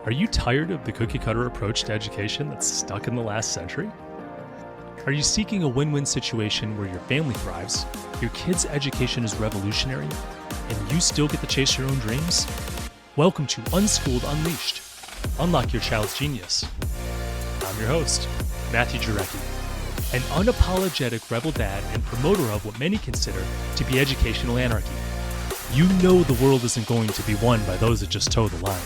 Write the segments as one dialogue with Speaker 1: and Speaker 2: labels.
Speaker 1: Are you tired of the cookie-cutter approach to education that's stuck in the last century? Are you seeking a win-win situation where your family thrives, your kid's education is revolutionary, and you still get to chase your own dreams? Welcome to Unschooled Unleashed. Unlock your child's genius. I'm your host, Matthew Jarecki, an unapologetic rebel dad and promoter of what many consider to be educational anarchy. You know the world isn't going to be won by those that just toe the line.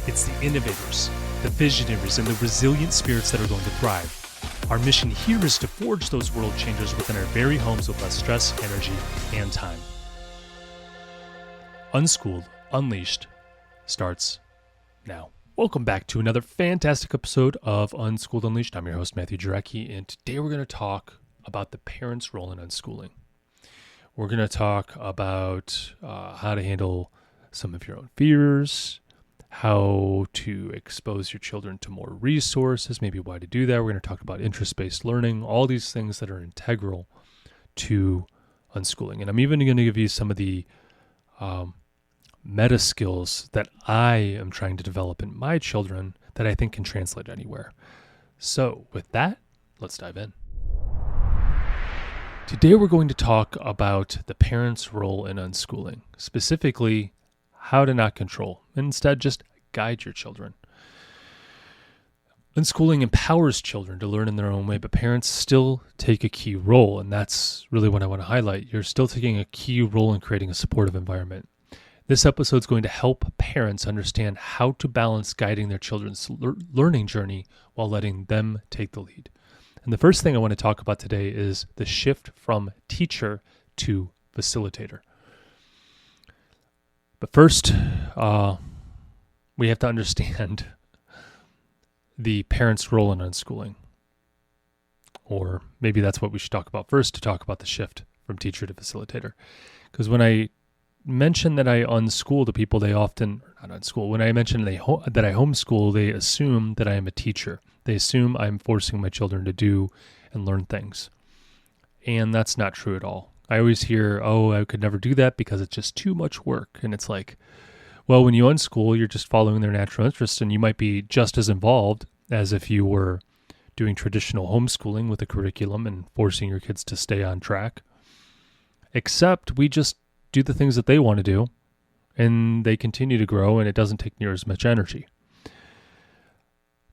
Speaker 1: It's the innovators, the visionaries, and the resilient spirits that are going to thrive. Our mission here is to forge those world changers within our very homes with less stress, energy, and time. Unschooled Unleashed starts now. Welcome back to another fantastic episode of Unschooled Unleashed. I'm your host, Matthew Jarecki, and today we're going to talk about the parent's role in unschooling. We're going to talk about how to handle some of your own fears, how to expose your children to more resources, maybe why to do that. We're going to talk about interest-based learning, all these things that are integral to unschooling. And I'm even going to give you some of the meta skills that I am trying to develop in my children that I think can translate anywhere. So with that, let's dive in. Today we're going to talk about the parent's role in unschooling, specifically how to not control, and instead just guide your children. Unschooling empowers children to learn in their own way, but parents still take a key role, and that's really what I want to highlight. You're still taking a key role in creating a supportive environment. This episode is going to help parents understand how to balance guiding their children's learning journey while letting them take the lead. And the first thing I want to talk about today is the shift from teacher to facilitator. But first, we have to understand the parent's role in unschooling. Or maybe that's what we should talk about first, to talk about the shift from teacher to facilitator. Because when I mention that I unschool the people, they often, not unschool, when I mention that I homeschool, they assume that I am a teacher. They assume I'm forcing my children to do and learn things. And that's not true at all. I always hear, oh, I could never do that because it's just too much work. And it's like, well, when you unschool, you're just following their natural interests, and you might be just as involved as if you were doing traditional homeschooling with a curriculum and forcing your kids to stay on track. Except we just do the things that they want to do, and they continue to grow, and it doesn't take near as much energy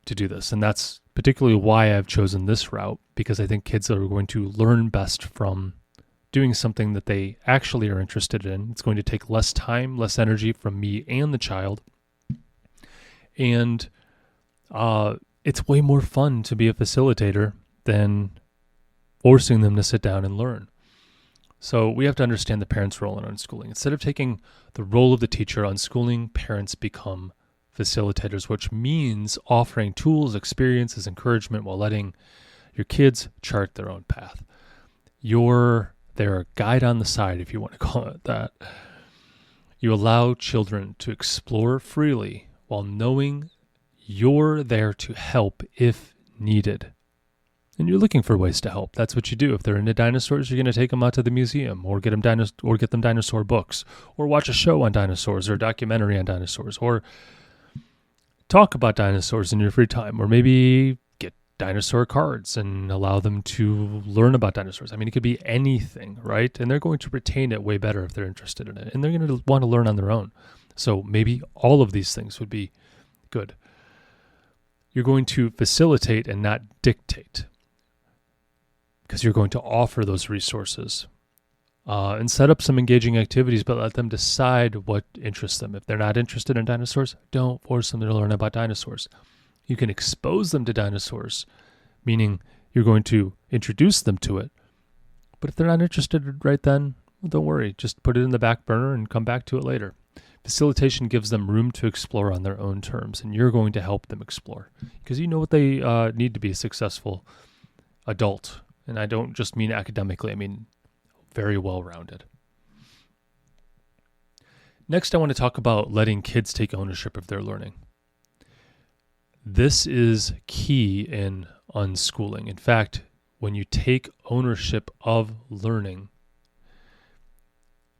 Speaker 1: to do this. And that's particularly why I've chosen this route, because I think kids are going to learn best from doing something that they actually are interested in. It's going to take less time, less energy from me and the child. And it's way more fun to be a facilitator than forcing them to sit down and learn. So we have to understand the parent's role in unschooling. Instead of taking the role of the teacher, unschooling parents become facilitators, which means offering tools, experiences, encouragement while letting your kids chart their own path. They're a guide on the side, if you want to call it that. You allow children to explore freely while knowing you're there to help if needed. And you're looking for ways to help. That's what you do. If they're into dinosaurs, you're going to take them out to the museum, or get them dinosaur books, or watch a show on dinosaurs, or a documentary on dinosaurs, or talk about dinosaurs in your free time, or maybe get dinosaur cards and allow them to learn about dinosaurs. I mean, it could be anything, right? And they're going to retain it way better if they're interested in it, and they're going to want to learn on their own. So maybe all of these things would be good. You're going to facilitate and not dictate, because you're going to offer those resources and set up some engaging activities, but let them decide what interests them. If they're not interested in dinosaurs, don't force them to learn about dinosaurs. You can expose them to dinosaurs, meaning you're going to introduce them to it. But if they're not interested right then, well, don't worry. Just put it in the back burner and come back to it later. Facilitation gives them room to explore on their own terms, and you're going to help them explore because you know what they need to be a successful adult. And I don't just mean academically, I mean very well-rounded. Next, I want to talk about letting kids take ownership of their learning. This is key in unschooling. In fact, when you take ownership of learning,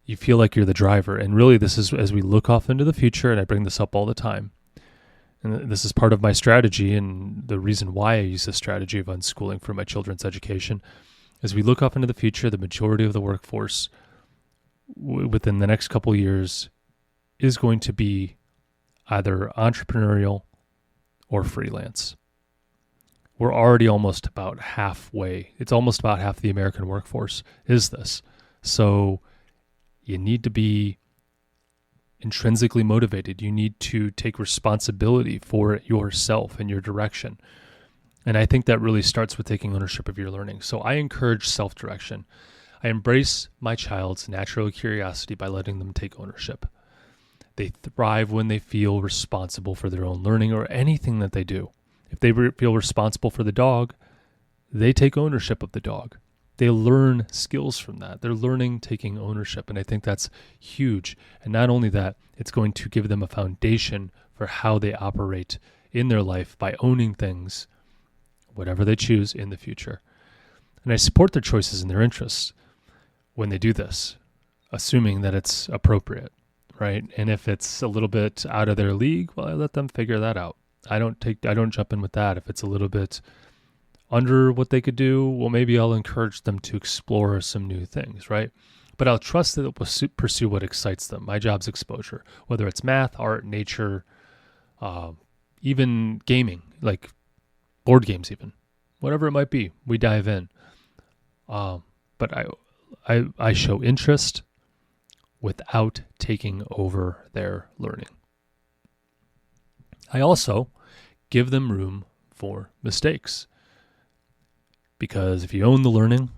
Speaker 1: you feel like you're the driver. And really, this is as we look off into the future, and I bring this up all the time. and this is part of my strategy, and the reason why I use this strategy of unschooling for my children's education, as we look off into the future, the majority of the workforce within the next couple of years is going to be either entrepreneurial or freelance. We're already almost about halfway. It's almost about half the American workforce is this. So you need to be intrinsically motivated. You need to take responsibility for it yourself and your direction. And I think that really starts with taking ownership of your learning. So I encourage self-direction. I embrace my child's natural curiosity by letting them take ownership. They thrive when they feel responsible for their own learning or anything that they do. If they feel responsible for the dog, they take ownership of the dog. They learn skills from that. They're learning taking ownership, and I think that's huge. And not only that, it's going to give them a foundation for how they operate in their life by owning things, whatever they choose in the future. And I support their choices and their interests when they do this, assuming that it's appropriate, right? And if it's a little bit out of their league, well, I let them figure that out. I don't jump in with that. If it's a little bit under what they could do, well, maybe I'll encourage them to explore some new things, right? But I'll trust that they'll pursue what excites them. My job's exposure, whether it's math, art, nature, even gaming, like board games even. Whatever it might be, we dive in. But I show interest without taking over their learning. I also give them room for mistakes. Because if you own the learning,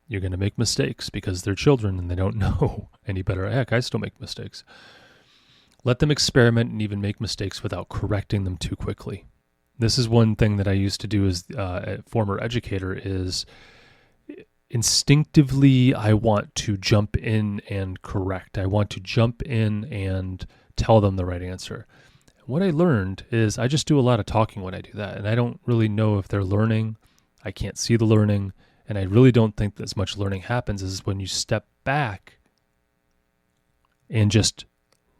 Speaker 1: you're going to make mistakes because they're children and they don't know any better. Heck, I still make mistakes. Let them experiment and even make mistakes without correcting them too quickly. This is one thing that I used to do as a former educator is instinctively I want to jump in and correct. I want to jump in and tell them the right answer. What I learned is I just do a lot of talking when I do that, and I don't really know if they're learning. I can't see the learning, and I really don't think that as much learning happens as when you step back and just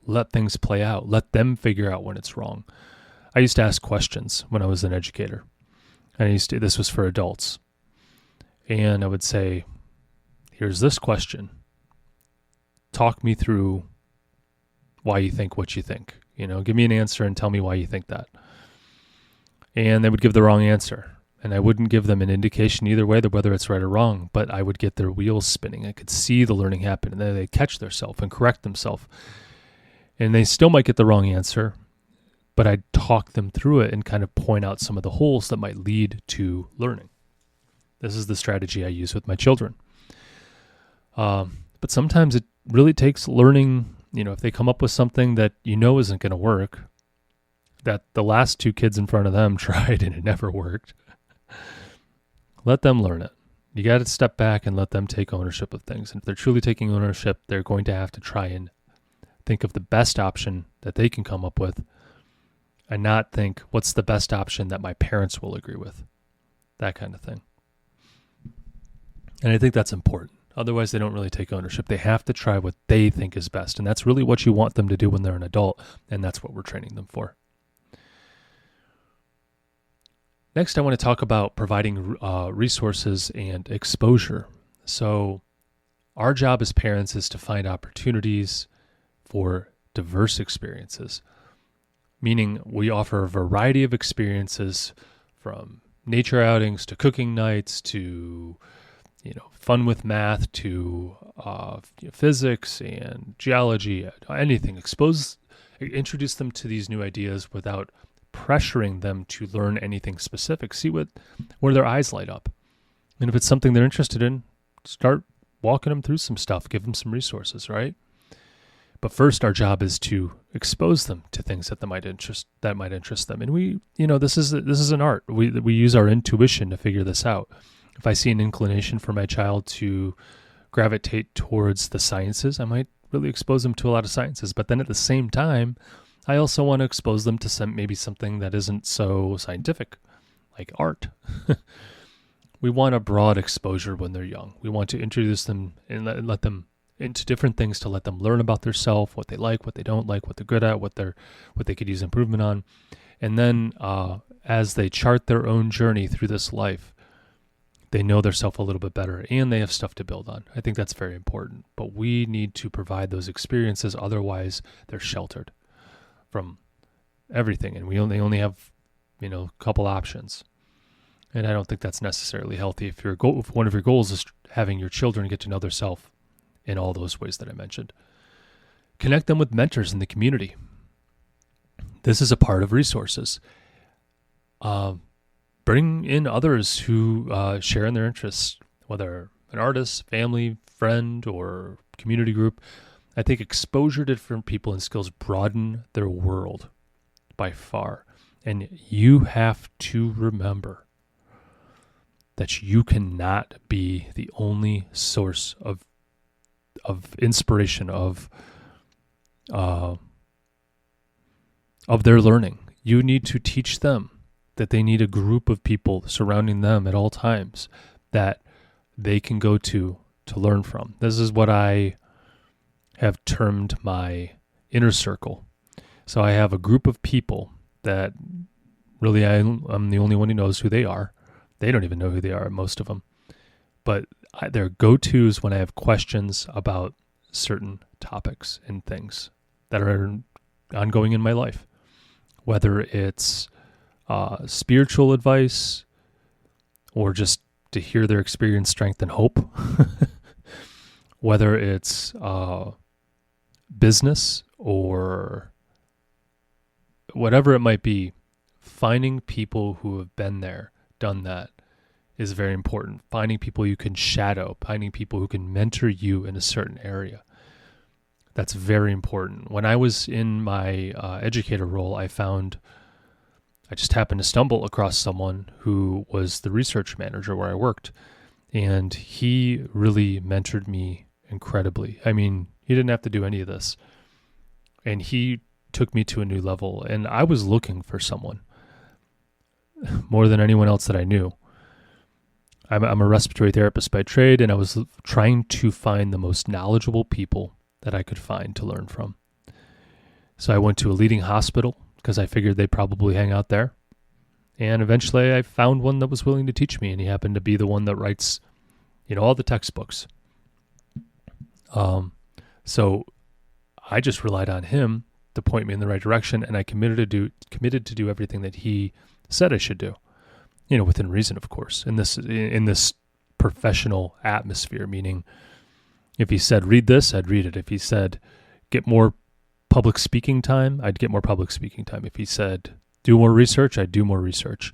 Speaker 1: let things play out. Let them figure out when it's wrong. I used to ask questions when I was an educator, and this was for adults. And I would say, here's this question. Talk me through why you think what you think. Give me an answer and tell me why you think that. And they would give the wrong answer. And I wouldn't give them an indication either way, whether it's right or wrong, but I would get their wheels spinning. I could see the learning happen, and then they'd catch themselves and correct themselves. And they still might get the wrong answer, but I'd talk them through it and kind of point out some of the holes that might lead to learning. This is the strategy I use with my children. But sometimes it really takes learning, if they come up with something that isn't going to work, that the last two kids in front of them tried and it never worked, let them learn it. You got to step back and let them take ownership of things. And if they're truly taking ownership, they're going to have to try and think of the best option that they can come up with and not think, what's the best option that my parents will agree with? That kind of thing. And I think that's important. Otherwise, they don't really take ownership. They have to try what they think is best. And that's really what you want them to do when they're an adult. And that's what we're training them for. Next, I want to talk about providing resources and exposure. So our job as parents is to find opportunities for diverse experiences, meaning we offer a variety of experiences from nature outings to cooking nights to fun with math to physics and geology, anything. Introduce them to these new ideas without pressuring them to learn anything specific. See where their eyes light up. And if it's something they're interested in, start walking them through some stuff, give them some resources, right? But first, our job is to expose them to things that might interest them. And this is an art. We use our intuition to figure this out. If I see an inclination for my child to gravitate towards the sciences, I might really expose them to a lot of sciences. But then at the same time, I also want to expose them to maybe something that isn't so scientific, like art. We want a broad exposure when they're young. We want to introduce them and let them into different things to let them learn about themselves, what they like, what they don't like, what they're good at, what they could use improvement on. And then as they chart their own journey through this life, they know themselves a little bit better and they have stuff to build on. I think that's very important. But we need to provide those experiences. Otherwise, they're sheltered from everything. And they only have, a couple options. And I don't think that's necessarily healthy if one of your goals is having your children get to know themselves in all those ways that I mentioned. Connect them with mentors in the community. This is a part of resources. Bring in others who share in their interests, whether an artist, family, friend, or community group. I think exposure to different people and skills broaden their world by far. And you have to remember that you cannot be the only source of inspiration, of their learning. You need to teach them that they need a group of people surrounding them at all times that they can go to learn from. This is what I have termed my inner circle. So I have a group of people that really I'm the only one who knows who they are. They don't even know who they are, most of them. But they're go-tos when I have questions about certain topics and things that are ongoing in my life. Whether it's spiritual advice or just to hear their experience, strength, and hope. Whether it's business or whatever it might be, finding people who have been there, done that, is very important. Finding people you can shadow, finding people who can mentor you in a certain area. That's very important. When I was in my educator role, I just happened to stumble across someone who was the research manager where I worked, and he really mentored me incredibly. I mean, he didn't have to do any of this, and he took me to a new level, and I was looking for someone more than anyone else that I knew. I'm a respiratory therapist by trade, and I was trying to find the most knowledgeable people that I could find to learn from. So I went to a leading hospital because I figured they'd probably hang out there. And eventually I found one that was willing to teach me, and he happened to be the one that writes, all the textbooks. So I just relied on him to point me in the right direction, and I committed to do everything that he said I should do. Within reason, of course, in this professional atmosphere, meaning if he said, read this, I'd read it. If he said, get more public speaking time, I'd get more public speaking time. If he said, do more research, I'd do more research.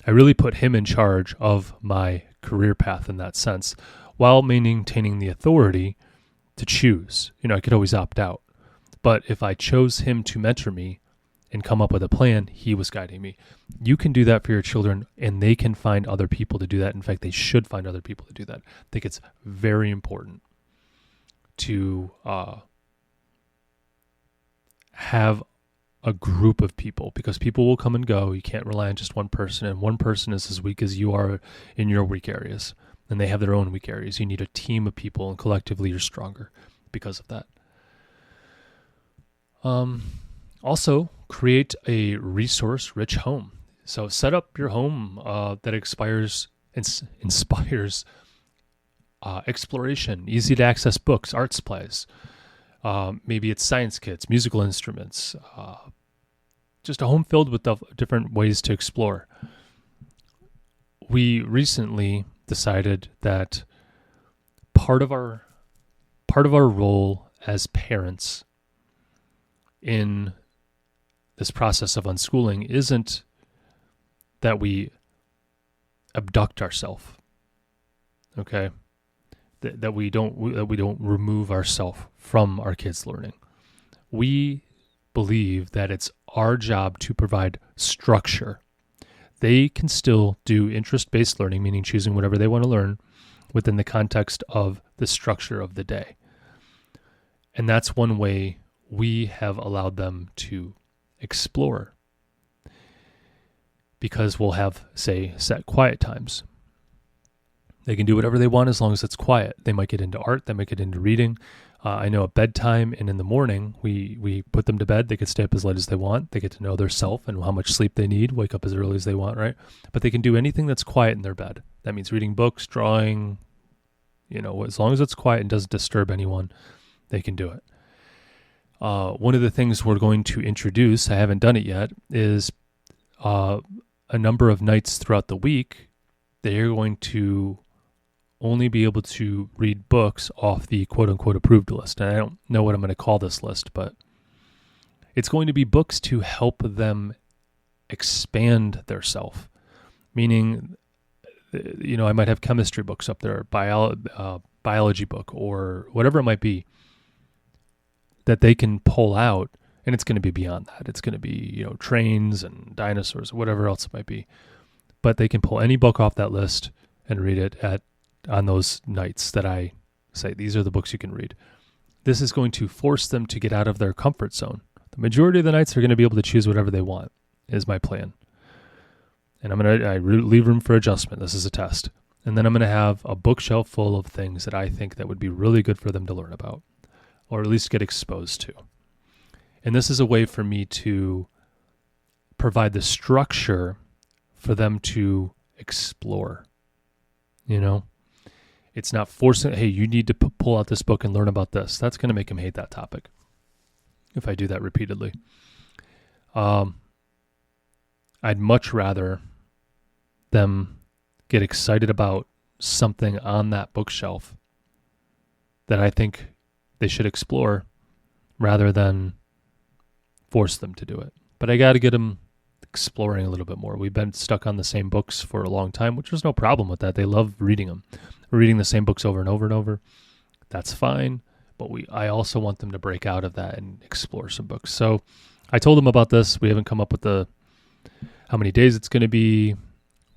Speaker 1: I really put him in charge of my career path in that sense, while maintaining the authority to choose. I could always opt out. But if I chose him to mentor me and come up with a plan, he was guiding me. You can do that for your children, and they can find other people to do that. In fact, they should find other people to do that. I think it's very important to have a group of people, because people will come and go. You can't rely on just one person, and one person is as weak as you are in your weak areas, and they have their own weak areas. You need a team of people, and collectively you're stronger because of that. Also, create a resource-rich home. So set up your home that inspires exploration, easy-to-access books, art supplies. Maybe it's science kits, musical instruments, just a home filled with different ways to explore. We recently decided that part of our role as parents in this process of unschooling isn't that we abduct ourselves, okay? That we don't remove ourselves from our kids' learning. We believe that it's our job to provide structure. They can still do interest-based learning, meaning choosing whatever they want to learn within the context of the structure of the day. And that's one way we have allowed them to explore, because we'll have, say, set quiet times. They can do whatever they want as long as it's quiet. They might get into art, they might get into reading, I know at bedtime and in the morning, we put them to bed. They can stay up as late as they want. They get to know their self and how much sleep they need, wake up as early as they want, right? But they can do anything that's quiet in their bed. That means reading books, drawing, as long as it's quiet and doesn't disturb anyone, they can do it. One of the things we're going to introduce, I haven't done it yet, is a number of nights throughout the week, they're going to only be able to read books off the quote-unquote approved list. And I don't know what I'm going to call this list, but it's going to be books to help them expand their self. Meaning, I might have chemistry books up there, biology book, or whatever it might be, that they can pull out, and it's going to be beyond that. It's going to be, trains and dinosaurs, whatever else it might be. But they can pull any book off that list and read it on those nights that I say, these are the books you can read. This is going to force them to get out of their comfort zone. The majority of the nights they're going to be able to choose whatever they want, is my plan. And I leave room for adjustment. This is a test. And then I'm going to have a bookshelf full of things that I think that would be really good for them to learn about, or at least get exposed to. And this is a way for me to provide the structure for them to explore. It's not forcing, hey, you need to pull out this book and learn about this. That's going to make them hate that topic if I do that repeatedly. I'd much rather them get excited about something on that bookshelf that I think they should explore rather than force them to do it. But I got to get them exploring a little bit more. We've been stuck on the same books for a long time, which there's no problem with that. They love reading them. We're reading the same books over and over and over. That's fine. But I also want them to break out of that and explore some books. So I told them about this. We haven't come up with how many days it's going to be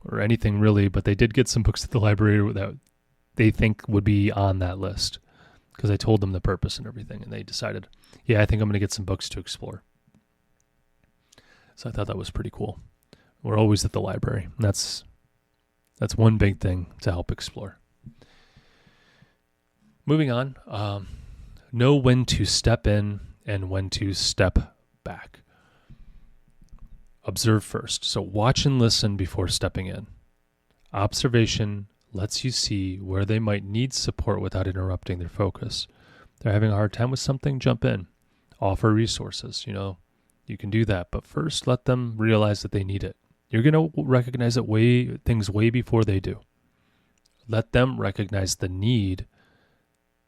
Speaker 1: or anything really, but they did get some books at the library that they think would be on that list because I told them the purpose and everything, and they decided, yeah, I think I'm going to get some books to explore. So I thought that was pretty cool. We're always at the library. And that's one big thing to help explore. Moving on, know when to step in and when to step back. Observe first. So watch and listen before stepping in. Observation lets you see where they might need support without interrupting their focus. They're having a hard time with something, jump in. Offer resources, you can do that, but first let them realize that they need it. You're going to recognize things way before they do. Let them recognize the need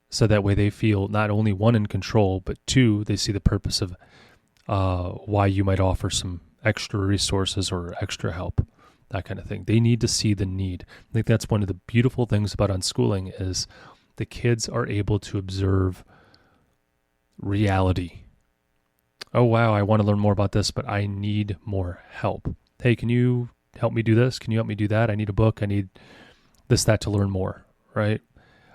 Speaker 1: so that way they feel not only one, in control, but two, they see the purpose of why you might offer some extra resources or extra help, that kind of thing. They need to see the need. I think that's one of the beautiful things about unschooling is the kids are able to observe reality. Oh, wow, I want to learn more about this, but I need more help. Hey, can you help me do this? Can you help me do that? I need a book. I need this, that to learn more, right?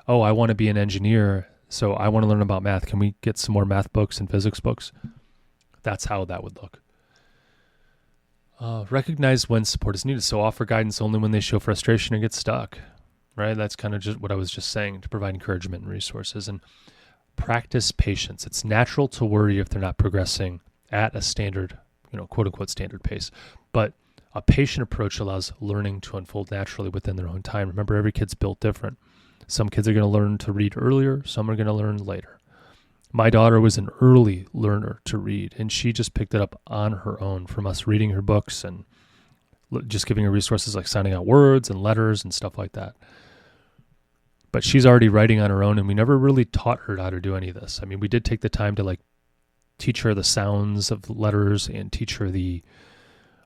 Speaker 1: Oh, I want to be an engineer, so I want to learn about math. Can we get some more math books and physics books? That's how that would look. Recognize when support is needed. So offer guidance only when they show frustration or get stuck, right? That's kind of just what I was just saying, to provide encouragement and resources. And practice patience. It's natural to worry if they're not progressing at a standard, quote unquote standard pace. But a patient approach allows learning to unfold naturally within their own time. Remember, every kid's built different. Some kids are going to learn to read earlier. Some are going to learn later. My daughter was an early learner to read, and she just picked it up on her own from us reading her books and just giving her resources like signing out words and letters and stuff like that. But she's already writing on her own, and we never really taught her how to do any of this. I mean, we did take the time to teach her the sounds of letters and teach her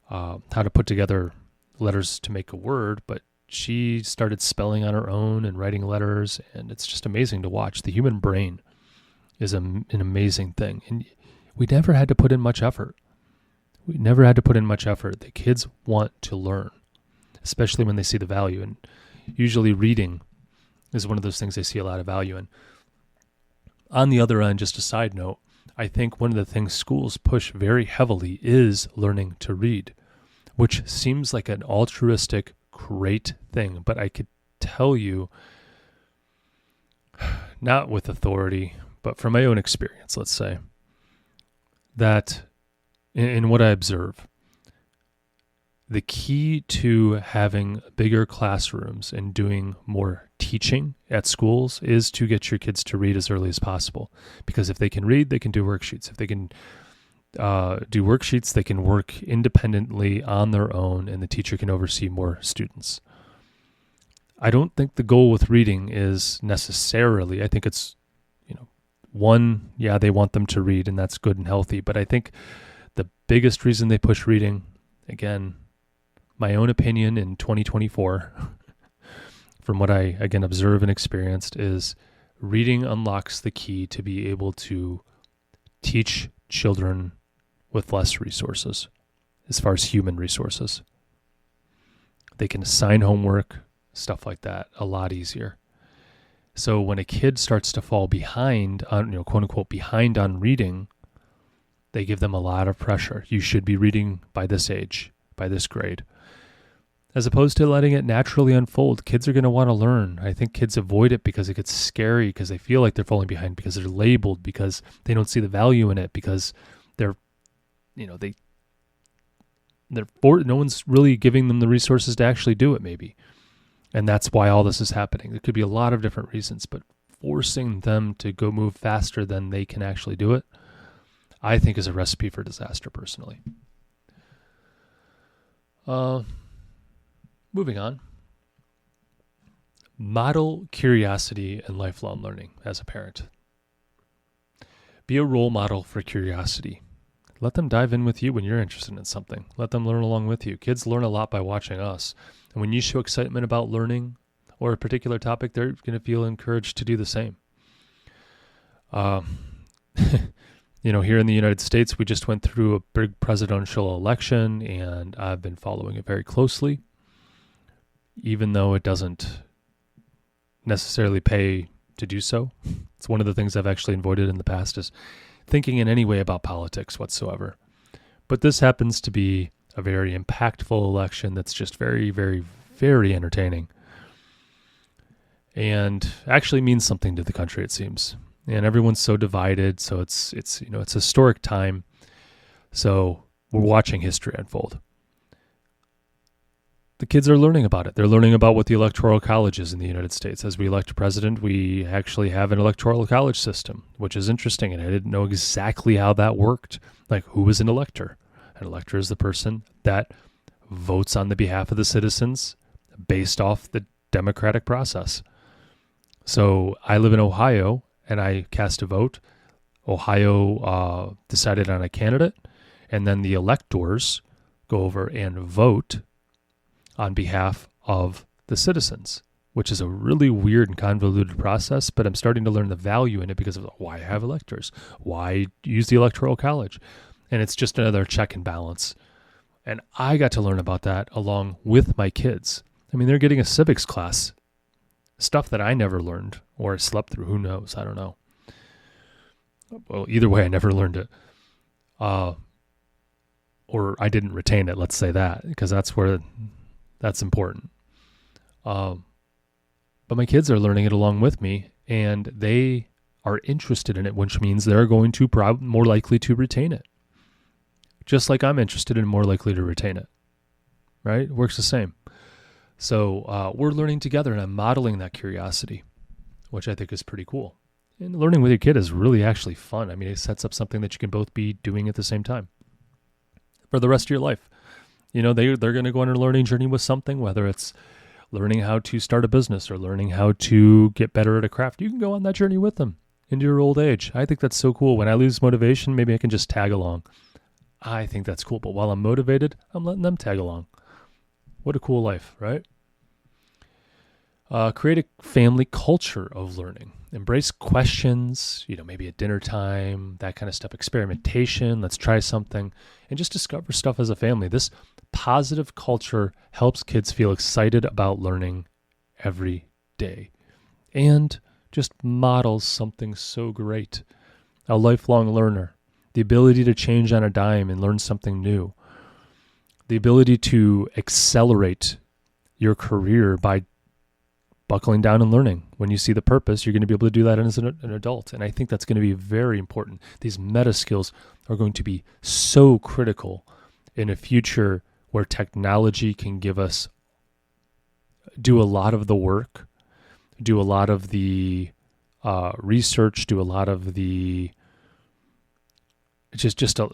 Speaker 1: how to put together letters to make a word, but she started spelling on her own and writing letters, and it's just amazing to watch. The human brain is an amazing thing, and we never had to put in much effort. The kids want to learn, especially when they see the value, and usually reading is one of those things they see a lot of value in. On the other end, just a side note, I think one of the things schools push very heavily is learning to read, which seems like an altruistic, great thing. But I could tell you, not with authority, but from my own experience, let's say, that in what I observe, the key to having bigger classrooms and doing more teaching at schools is to get your kids to read as early as possible. Because if they can read, they can do worksheets. If they can do worksheets, they can work independently on their own, and the teacher can oversee more students. I don't think the goal with reading is necessarily, I think it's, one, yeah, they want them to read, and that's good and healthy. But I think the biggest reason they push reading, again, my own opinion in 2024, from what I, again, observe and experienced, is reading unlocks the key to be able to teach children with less resources, as far as human resources. They can assign homework, stuff like that, a lot easier. So when a kid starts to fall behind on, quote unquote, behind on reading, they give them a lot of pressure. You should be reading by this age, by this grade. As opposed to letting it naturally unfold. Kids are going to want to learn. I think kids avoid it because it gets scary, because they feel like they're falling behind, because they're labeled, because they don't see the value in it, because they're, no one's really giving them the resources to actually do it, maybe. And that's why all this is happening. There could be a lot of different reasons, but forcing them to go move faster than they can actually do it, I think, is a recipe for disaster, personally. Moving on. Model curiosity and lifelong learning as a parent. Be a role model for curiosity. Let them dive in with you when you're interested in something. Let them learn along with you. Kids learn a lot by watching us. And when you show excitement about learning or a particular topic, they're going to feel encouraged to do the same. Here in the United States, we just went through a big presidential election, and I've been following it very closely, even though it doesn't necessarily pay to do so. It's one of the things I've actually avoided in the past, is thinking in any way about politics whatsoever. But this happens to be a very impactful election that's just very, very, very entertaining, and actually means something to the country, it seems. And everyone's so divided, so it's it's a historic time. So we're watching history unfold. The kids are learning about it. They're learning about what the Electoral College is in the United States. As we elect a president, we actually have an Electoral College system, which is interesting, and I didn't know exactly how that worked. Like, who is an elector? An elector is the person that votes on the behalf of the citizens based off the democratic process. So I live in Ohio, and I cast a vote. Ohio decided on a candidate, and then the electors go over and vote on behalf of the citizens, which is a really weird and convoluted process, but I'm starting to learn the value in it because of why have electors, why use the Electoral College. And it's just another check and balance. And I got to learn about that along with my kids. I mean, they're getting a civics class, stuff that I never learned or slept through. Who knows? I don't know. Well, either way, I never learned it. Or I didn't retain it, let's say that, because that's important. But my kids are learning it along with me, and they are interested in it, which means they're going to more likely to retain it. Just like I'm interested and more likely to retain it, right? It works the same. So we're learning together, and I'm modeling that curiosity, which I think is pretty cool. And learning with your kid is really actually fun. I mean, it sets up something that you can both be doing at the same time for the rest of your life. They're going to go on a learning journey with something, whether it's learning how to start a business or learning how to get better at a craft. You can go on that journey with them into your old age. I think that's so cool. When I lose motivation, maybe I can just tag along. I think that's cool. But while I'm motivated, I'm letting them tag along. What a cool life, right? Create a family culture of learning. Embrace questions, maybe at dinner time, that kind of stuff. Experimentation, let's try something, and just discover stuff as a family. This positive culture helps kids feel excited about learning every day, and just models something so great. A lifelong learner. The ability to change on a dime and learn something new. The ability to accelerate your career by buckling down and learning. When you see the purpose, you're going to be able to do that as an adult. And I think that's going to be very important. These meta skills are going to be so critical in a future where technology can give us, do a lot of the work, do a lot of the research, do a lot of the, just a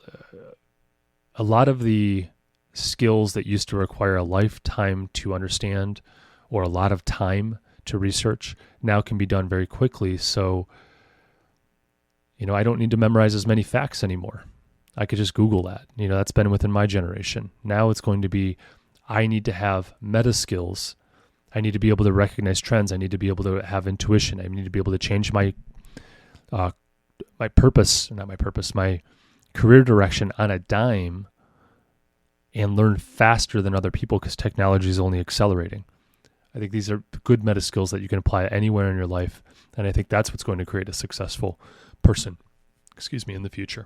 Speaker 1: lot of the skills that used to require a lifetime to understand or a lot of time to research now can be done very quickly. So, I don't need to memorize as many facts anymore. I could just Google that. That's been within my generation. Now it's going to be, I need to have meta skills. I need to be able to recognize trends. I need to be able to have intuition. I need to be able to change my my career direction on a dime and learn faster than other people because technology is only accelerating. I think these are good meta skills that you can apply anywhere in your life. And I think that's what's going to create a successful person, in the future.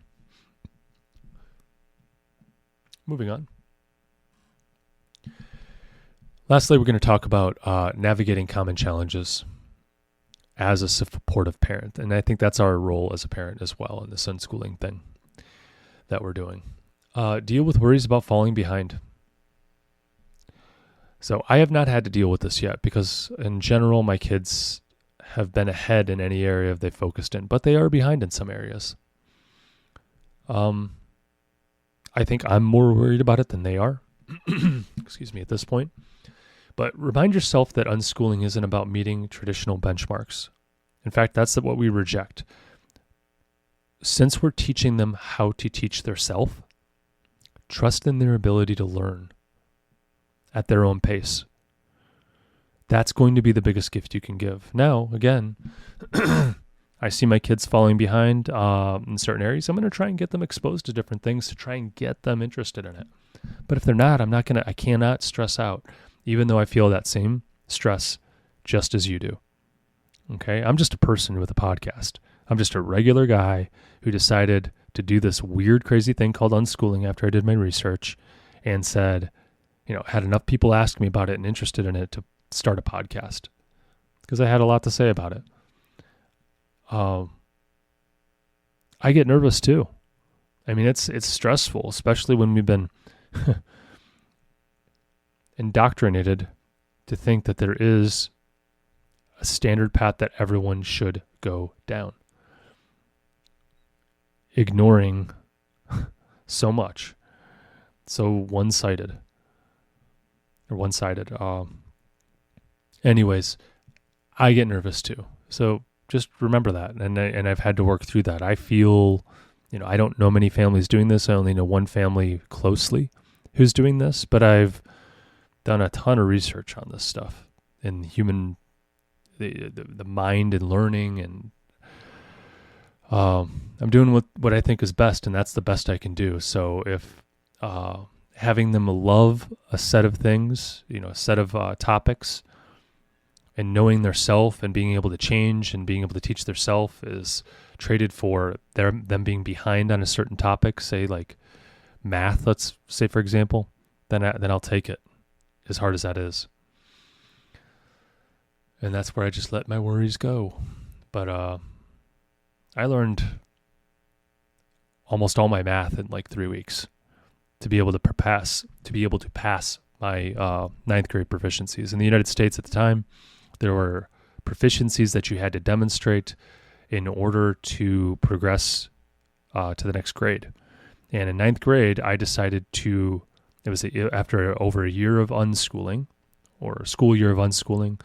Speaker 1: Moving on. Lastly, we're going to talk about navigating common challenges as a supportive parent. And I think that's our role as a parent as well in this unschooling thing that we're doing. Deal with worries about falling behind. So I have not had to deal with this yet because in general, my kids have been ahead in any area they focused in, but they are behind in some areas. I think I'm more worried about it than they are, at this point. But remind yourself that unschooling isn't about meeting traditional benchmarks. In fact, that's what we reject. Since we're teaching them how to teach theirself, trust in their ability to learn at their own pace. That's going to be the biggest gift you can give. Now, again, I see my kids falling behind in certain areas. I'm going to try and get them exposed to different things to try and get them interested in it. But if they're not, I cannot stress out, even though I feel that same stress just as you do. Okay? I'm just a person with a podcast. I'm just a regular guy who decided to do this weird, crazy thing called unschooling after I did my research and said, had enough people ask me about it and interested in it to start a podcast because I had a lot to say about it. I get nervous too. It's stressful, especially when we've been indoctrinated to think that there is a standard path that everyone should go down, ignoring so much, so one-sided. Anyways, I get nervous too. So just remember that. And I've had to work through that. I feel, I don't know many families doing this. I only know one family closely who's doing this, but I've done a ton of research on this stuff in the mind and learning. And I'm doing what I think is best, and that's the best I can do. So if having them love a set of things, a set of topics, and knowing their self and being able to change and being able to teach their self is traded for them being behind on a certain topic, say like math, let's say for example, then I'll take it, as hard as that is. And that's where I just let my worries go. But I learned almost all my math in like 3 weeks to be able to pass my ninth grade proficiencies. In the United States at the time, there were proficiencies that you had to demonstrate in order to progress to the next grade. And in ninth grade, I decided after over a year of unschooling, or a school year of unschooling,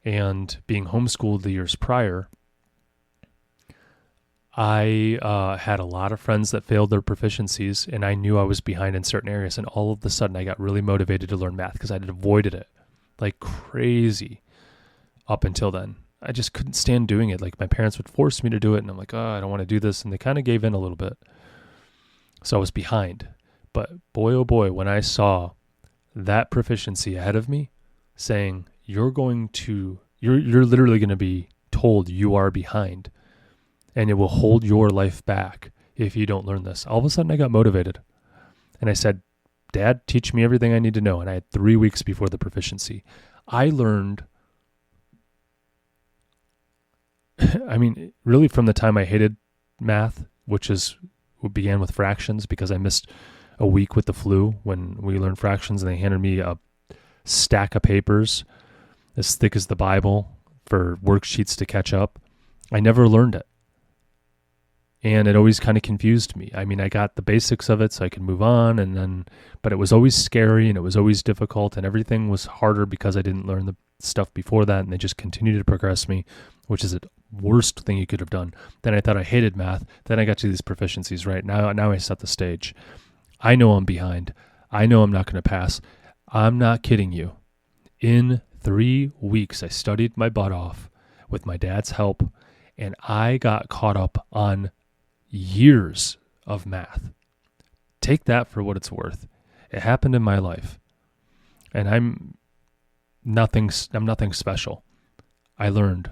Speaker 1: and being homeschooled the years prior, I had a lot of friends that failed their proficiencies, and I knew I was behind in certain areas. And all of a sudden, I got really motivated to learn math because I had avoided it like crazy up until then. I just couldn't stand doing it. Like my parents would force me to do it, and I'm like, I don't want to do this. And they kind of gave in a little bit. So I was behind. But boy, oh boy, when I saw that proficiency ahead of me saying, you're literally going to be told you are behind, and it will hold your life back if you don't learn this. All of a sudden I got motivated. And I said, Dad, teach me everything I need to know. And I had 3 weeks before the proficiency. I learned I mean, really from the time I hated math, what began with fractions because I missed a week with the flu when we learned fractions, and they handed me a stack of papers as thick as the Bible for worksheets to catch up. I never learned it. And it always kind of confused me. I mean, I got the basics of it so I could move on, but it was always scary and it was always difficult, and everything was harder because I didn't learn the stuff before that, and they just continued to progress me, which is the worst thing you could have done. Then I thought I hated math. Then I got to these proficiencies, right? Now I set the stage. I know I'm behind. I know I'm not going to pass. I'm not kidding you. In 3 weeks, I studied my butt off with my dad's help, and I got caught up on years of math. Take that for what it's worth. It happened in my life, and I'm nothing special. I learned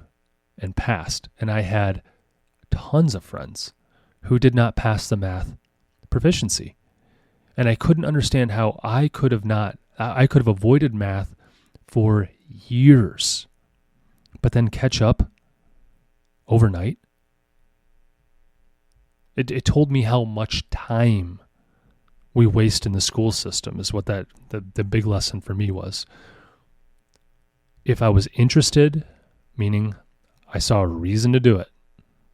Speaker 1: and passed, and I had tons of friends who did not pass the math proficiency, and I couldn't understand how I could have avoided math for years, but then catch up overnight. It told me how much time we waste in the school system is what the big lesson for me was. If I was interested, meaning I saw a reason to do it,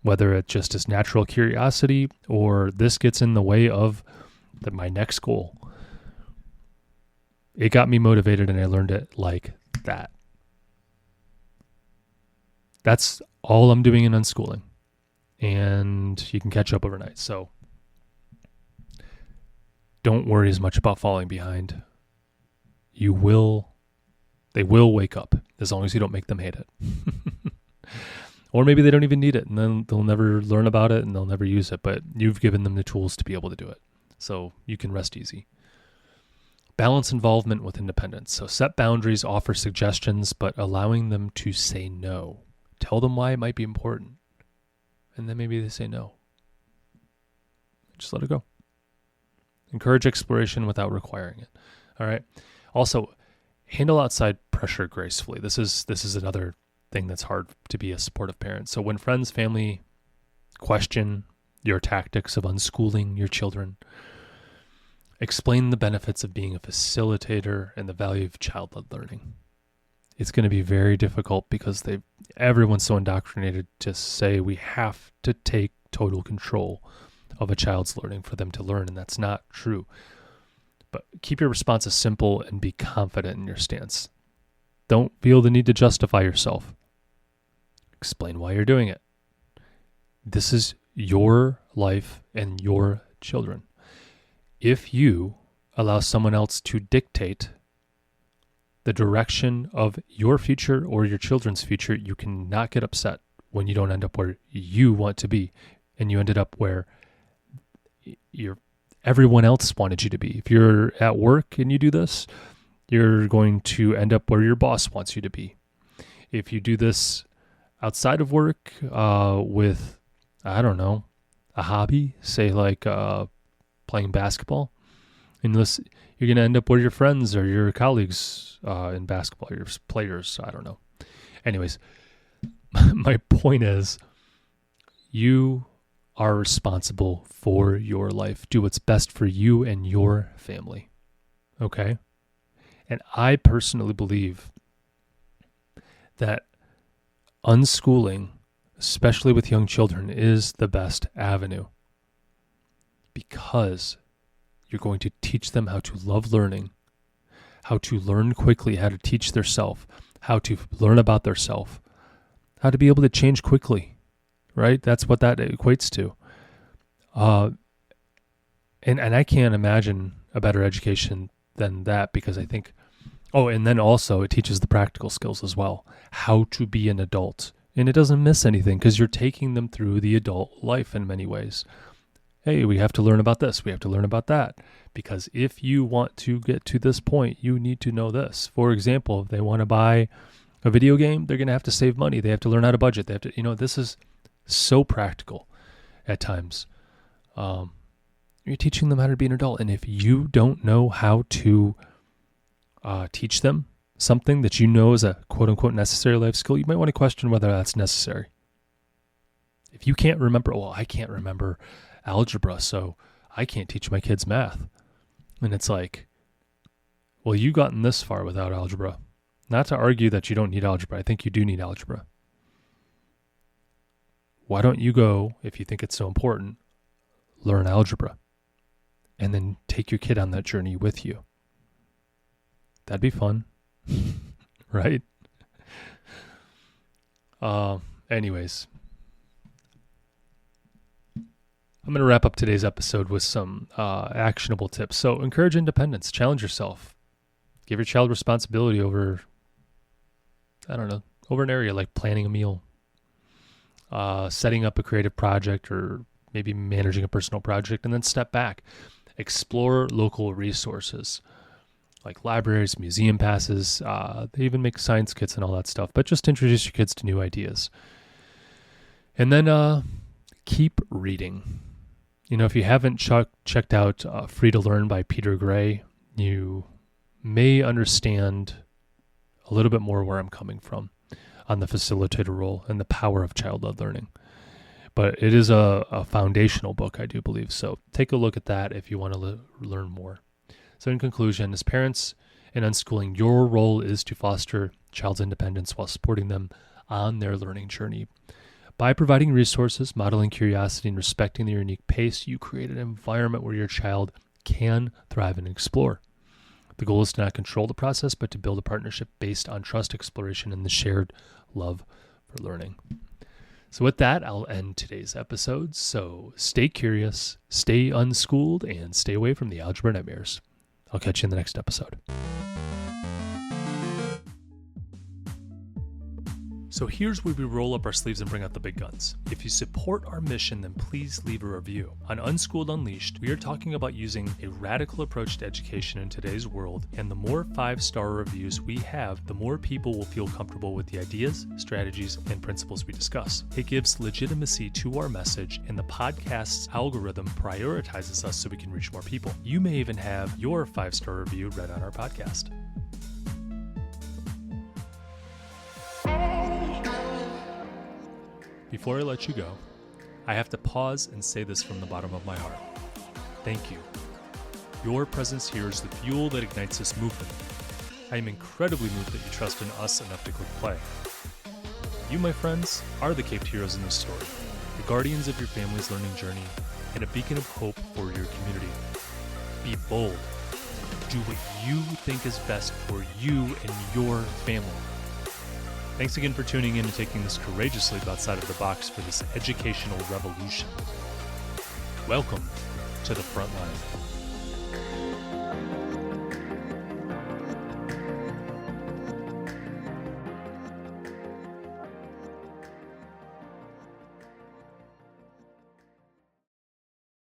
Speaker 1: whether it just is natural curiosity or this gets in the way of my next goal, it got me motivated and I learned it like that. That's all I'm doing in unschooling. And you can catch up overnight. So don't worry as much about falling behind. They will wake up as long as you don't make them hate it. Or maybe they don't even need it and then they'll never learn about it and they'll never use it, but you've given them the tools to be able to do it. So you can rest easy. Balance involvement with independence. So set boundaries, offer suggestions, but allowing them to say no. Tell them why it might be important. And then maybe they say no. Just let it go. Encourage exploration without requiring it. All right. Also, handle outside pressure gracefully. This is another thing that's hard to be a supportive parent. So when friends, family question your tactics of unschooling your children, explain the benefits of being a facilitator and the value of child-led learning. It's going to be very difficult because everyone's so indoctrinated to say we have to take total control of a child's learning for them to learn, and that's not true. But keep your responses simple and be confident in your stance. Don't feel the need to justify yourself. Explain why you're doing it. This is your life and your children. If you allow someone else to dictate the direction of your future or your children's future, you cannot get upset when you don't end up where you want to be and you ended up where everyone else wanted you to be. If you're at work and you do this, you're going to end up where your boss wants you to be. If you do this outside of work with, I don't know, a hobby, say like playing basketball, unless you're going to end up where your friends or your colleagues in basketball, your players, I don't know. Anyways, my point is you are responsible for your life. Do what's best for you and your family. Okay? And I personally believe that unschooling, especially with young children, is the best avenue because you're going to teach them how to love learning, how to learn quickly, how to teach theirself, how to learn about theirself, how to be able to change quickly, right? That's what that equates to. And I can't imagine a better education than that because I think, and then also it teaches the practical skills as well, how to be an adult. And it doesn't miss anything because you're taking them through the adult life in many ways. Hey, we have to learn about this. We have to learn about that. Because if you want to get to this point, you need to know this. For example, if they want to buy a video game, they're going to have to save money. They have to learn how to budget. They have to, this is so practical at times. You're teaching them how to be an adult. And if you don't know how to teach them something that you know is a quote unquote necessary life skill, you might want to question whether that's necessary. If you can't remember, well, I can't remember algebra, so I can't teach my kids math. And it's like, well, you've gotten this far without algebra. Not to argue that you don't need algebra. I think you do need algebra. Why don't you go, if you think it's so important, learn algebra and then take your kid on that journey with you? That'd be fun, right? Anyways, I'm going to wrap up today's episode with some actionable tips. So encourage independence, challenge yourself, give your child responsibility over an area like planning a meal, setting up a creative project, or maybe managing a personal project, and then step back. Explore local resources like libraries, museum passes. They even make science kits and all that stuff, but just introduce your kids to new ideas. And then keep reading. If you haven't checked out Free to Learn by Peter Gray, you may understand a little bit more where I'm coming from on the facilitator role and the power of child-led learning. But it is a foundational book, I do believe. So take a look at that if you want to learn more. So in conclusion, as parents in unschooling, your role is to foster child's independence while supporting them on their learning journey. By providing resources, modeling curiosity, and respecting their unique pace, you create an environment where your child can thrive and explore. The goal is to not control the process, but to build a partnership based on trust, exploration, and the shared love for learning. So with that, I'll end today's episode. So stay curious, stay unschooled, and stay away from the algebra nightmares. I'll catch you in the next episode. So here's where we roll up our sleeves and bring out the big guns. If you support our mission, then please leave a review. On Unschooled Unleashed, we are talking about using a radical approach to education in today's world, and the more 5-star reviews we have, the more people will feel comfortable with the ideas, strategies, and principles we discuss. It gives legitimacy to our message, and the podcast's algorithm prioritizes us so we can reach more people. You may even have your 5-star review read on our podcast. Before I let you go, I have to pause and say this from the bottom of my heart. Thank you. Your presence here is the fuel that ignites this movement. I am incredibly moved that you trust in us enough to click play. You, my friends, are the caped heroes in this story, the guardians of your family's learning journey, and a beacon of hope for your community. Be bold. Do what you think is best for you and your family. Thanks again for tuning in and taking this courageous leap outside of the box for this educational revolution. Welcome to the front line.